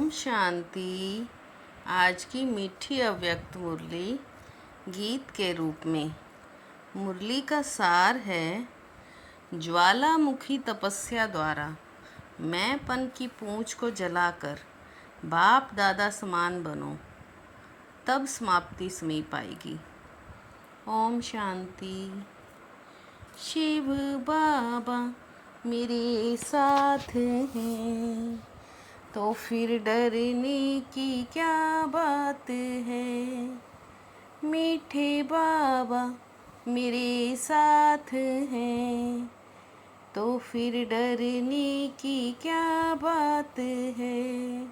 ओम शांति। आज की मीठी अव्यक्त मुरली गीत के रूप में। मुरली का सार है, ज्वालामुखी तपस्या द्वारा मैंपन की पूंछ को जलाकर बाप दादा समान बनो, तब समाप्ति समीप आएगी। ओम शांति। शिव बाबा मेरे साथ हैं, तो फिर डरने की क्या बात है। मीठे बाबा मेरे साथ हैं, तो फिर डरने की क्या बात है।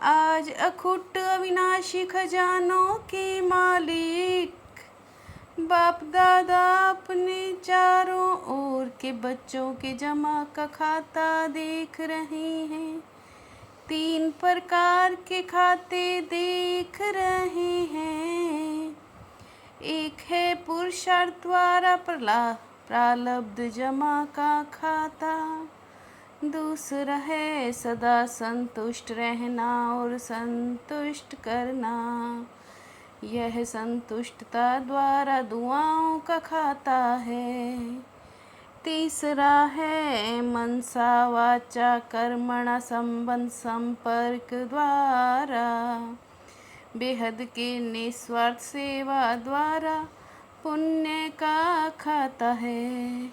आज अखुट अविनाशी खजानों के मालिक बाप दादा अपने चारों ओर के बच्चों के जमा का खाता देख रहे हैं। 3 प्रकार के खाते देख रहे हैं। एक है पुरुषार्थ द्वारा प्रारब्ध जमा का खाता। दूसरा है सदा संतुष्ट रहना और संतुष्ट करना, यह संतुष्टता द्वारा दुआओं का खाता है। तीसरा है मनसा वाचा कर्मणा संबंध संपर्क द्वारा बेहद के निस्वार्थ सेवा द्वारा पुण्य का खाता है।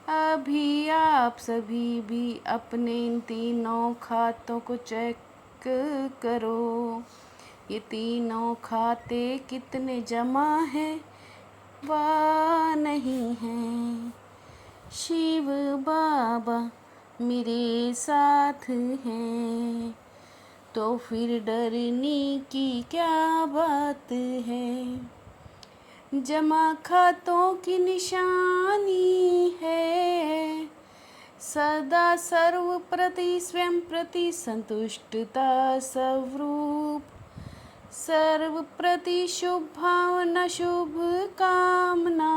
अभी आप सभी भी अपने इन तीनों खातों को चेक करो। ये तीनों खाते कितने जमा है व नहीं हैं। शिव बाबा मेरे साथ हैं, तो फिर डरने की क्या बात है। जमा खातों की निशानी है सदा सर्व प्रति स्वयं प्रति संतुष्टता स्वरूप, सर्व प्रति शुभ भावना शुभ कामना,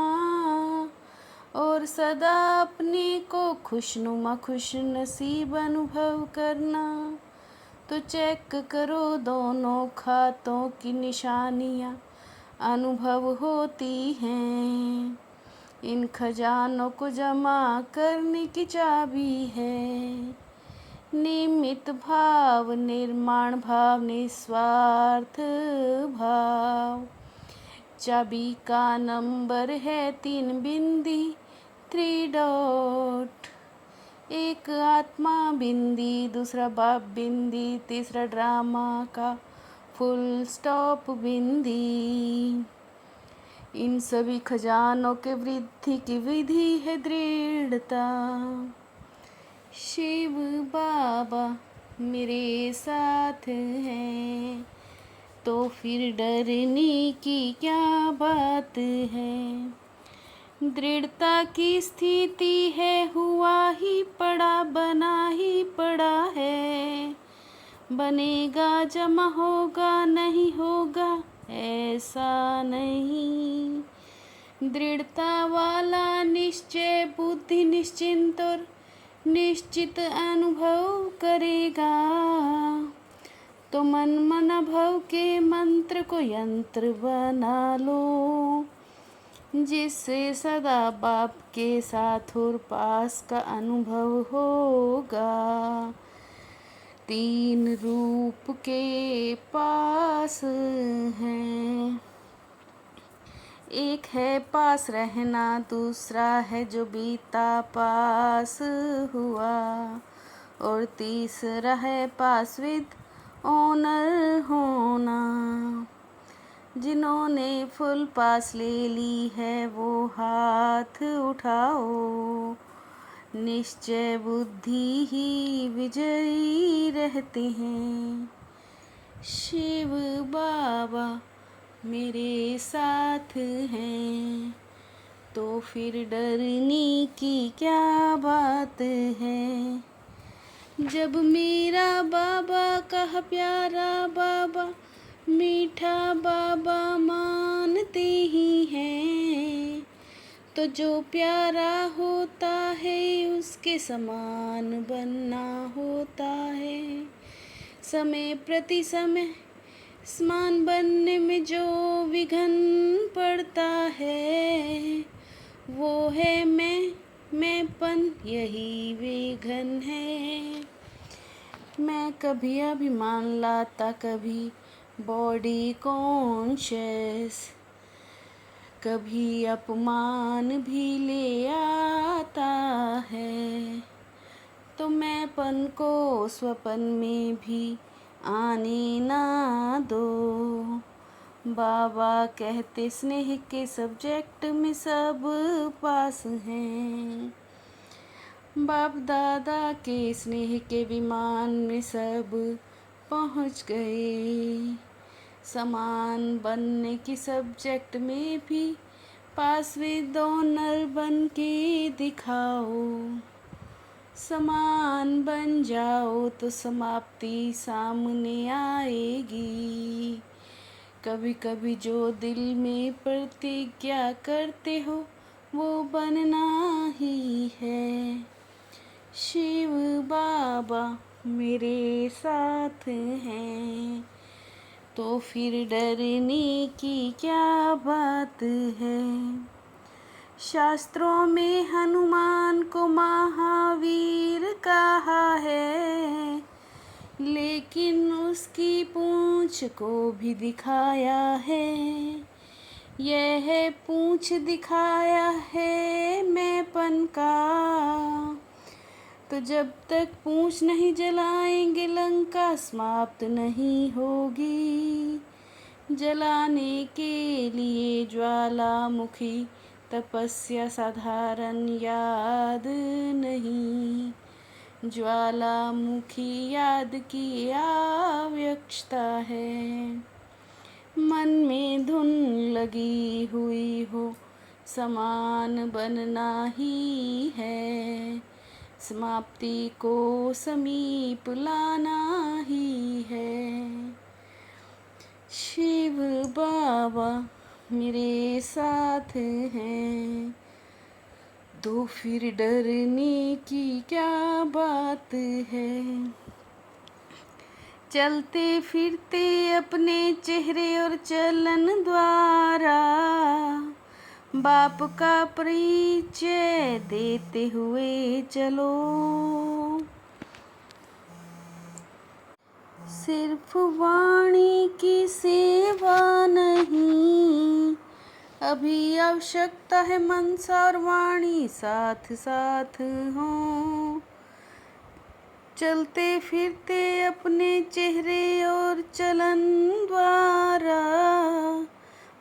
और सदा अपने को खुशनुमा खुश नसीब अनुभव करना। तो चेक करो दोनों खातों की निशानियाँ अनुभव होती हैं। इन खजानों को जमा करने की चाबी है निमित्त भाव, निर्माण भाव, निस्वार्थ भाव। चाबी का नंबर है 3 बिंदी 3 डॉट। एक आत्मा बिंदी, दूसरा बाप बिंदी, तीसरा ड्रामा का फुल स्टॉप बिंदी। इन सभी खजानों के वृद्धि की विधि है दृढ़ता। शिव बाबा मेरे साथ हैं, तो फिर डरने की क्या बात है। दृढ़ता की स्थिति है, हुआ ही पड़ा बना ही पड़ा है। बनेगा जमा होगा नहीं होगा ऐसा नहीं। दृढ़ता वाला निश्चय बुद्धि निश्चिंत और निश्चित अनुभव करेगा। तो मन भव के मंत्र को यंत्र बना लो, जिससे सदा बाप के साथ और पास का अनुभव होगा। 3 रूप के पास हैं, एक है पास रहना, दूसरा है जो बीता पास हुआ, और तीसरा है पास विद ऑनर होना। जिन्होंने फुल पास ले ली है वो हाथ उठाओ। निश्चय बुद्धि ही विजयी रहते हैं। शिव बाबा मेरे साथ हैं, तो फिर डरने की क्या बात है। जब मेरा बाबा कहा प्यारा बाबा मीठा बाबा मानते ही हैं, तो जो प्यारा होता है उसके समान बनना होता है। समय प्रति समय समान बनने में जो विघन पड़ता है, वो है मैंपन, यही विघन है। मैं कभी अभिमान लाता, कभी बॉडी कॉन्शियस, कभी अपमान भी ले आता है। तो मैंपन को स्वपन में भी आने ना दो। बाबा कहते स्नेह के सब्जेक्ट में सब पास हैं। बाप दादा के स्नेह के विमान में सब पहुँच गए। समान बनने की सब्जेक्ट में भी पास विद ऑनर बन के दिखाओ। समान बन जाओ तो समाप्ति सामने आएगी। कभी कभी जो दिल में प्रतिज्ञा करते हो वो बनना ही है। शिव बाबा मेरे साथ हैं, तो फिर डरने की क्या बात है। शास्त्रों में हनुमान को महावीर कहा है, लेकिन उसकी पूंछ को भी दिखाया है। यह पूंछ दिखाया है मैंपन का। तो जब तक पूंछ नहीं जलाएंगे लंका समाप्त नहीं होगी। जलाने के लिए ज्वालामुखी तपस्या साधारण याद नहीं। ज्वालामुखी याद की आवश्यकता है। मन में धुन लगी हुई हो, समान बनना ही है। समाप्ति को समीप लाना ही है। शिव बाबा मेरे साथ हैं, तो फिर डरने की क्या बात है। चलते फिरते अपने चेहरे और चलन द्वारा बाप का परिचय देते हुए चलो। सिर्फ वाणी की सेवा नहीं, अभी आवश्यकता है मनस और वाणी साथ साथ हो। चलते फिरते अपने चेहरे और चलन द्वारा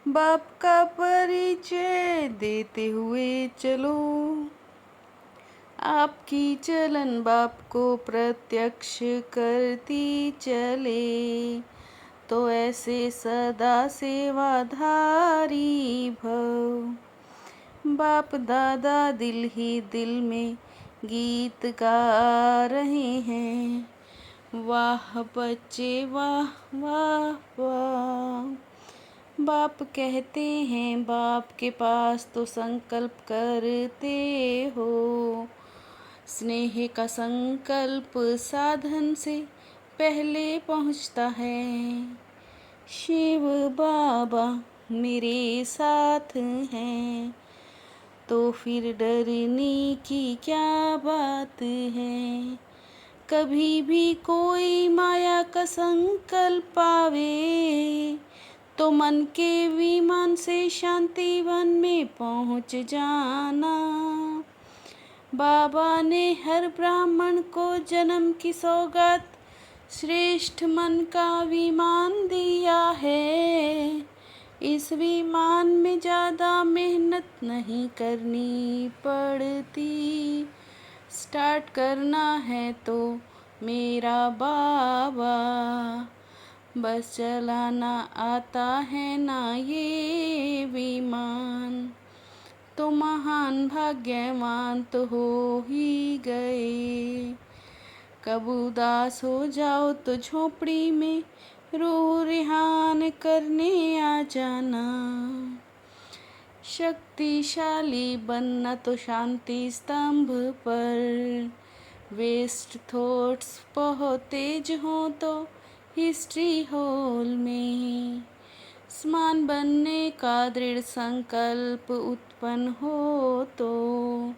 बाप का परिचय देते हुए चलो। आपकी चलन बाप को प्रत्यक्ष करती चले, तो ऐसे सदा सेवाधारी भव। बाप दादा दिल ही दिल में गीत गा रहे हैं, वाह बच्चे वाह वाह वाह। बाप कहते हैं बाप के पास तो संकल्प करते हो। स्नेह का संकल्प साधन से पहले पहुँचता है। शिव बाबा मेरे साथ हैं, तो फिर डरने की क्या बात है। कभी भी कोई माया का संकल्प आवे, तो मन के विमान से शांति वन में पहुँच जाना। बाबा ने हर ब्राह्मण को जन्म की सौगात श्रेष्ठ मन का विमान दिया है। इस विमान में ज़्यादा मेहनत नहीं करनी पड़ती। स्टार्ट करना है तो मेरा बाबा, बस चलाना आता है ना ये विमान। तो महान भाग्यवान तो हो ही गए। कब उदास हो जाओ तो झोपड़ी में रूह रिहान करने आ जाना। शक्तिशाली बनना तो शांति स्तंभ पर। वेस्ट थॉट्स बहुत तेज हो तो हिस्ट्री हॉल में। समान बनने का दृढ़ संकल्प उत्पन्न हो तो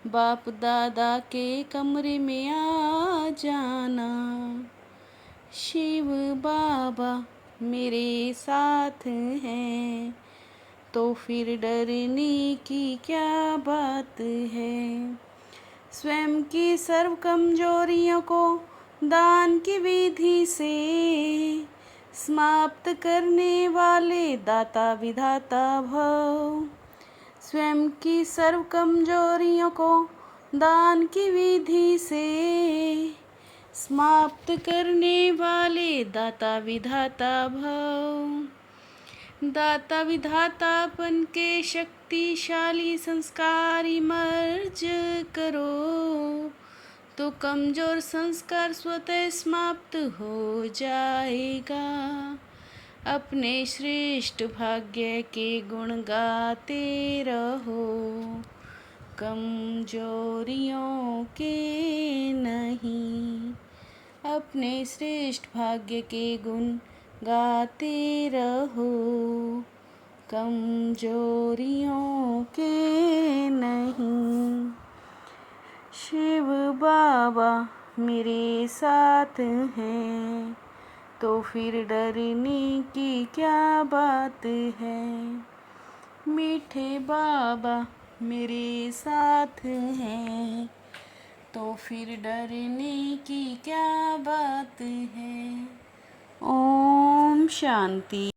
बाप दादा के कमरे में आ जाना। शिव बाबा मेरे साथ हैं तो फिर डरने की क्या बात है। स्वयं की सर्व कमजोरियों को दान की विधि से समाप्त करने वाले दाता विधाता भव। स्वयं की सर्व कमजोरियों को दान की विधि से समाप्त करने वाले दाता विधाता भव। दाता विधातापन के शक्तिशाली संस्कार इमर्ज करो तो कमजोर संस्कार स्वतः समाप्त हो जाएगा। अपने श्रेष्ठ भाग्य के गुण गाते रहो, कमजोरियों के नहीं। अपने श्रेष्ठ भाग्य के गुण गाते रहो, कमजोरियों के नहीं। शिव बाबा मेरे साथ हैं तो फिर डरने की क्या बात है। मीठे बाबा मेरे साथ हैं तो फिर डरने की क्या बात है। ओम शांति।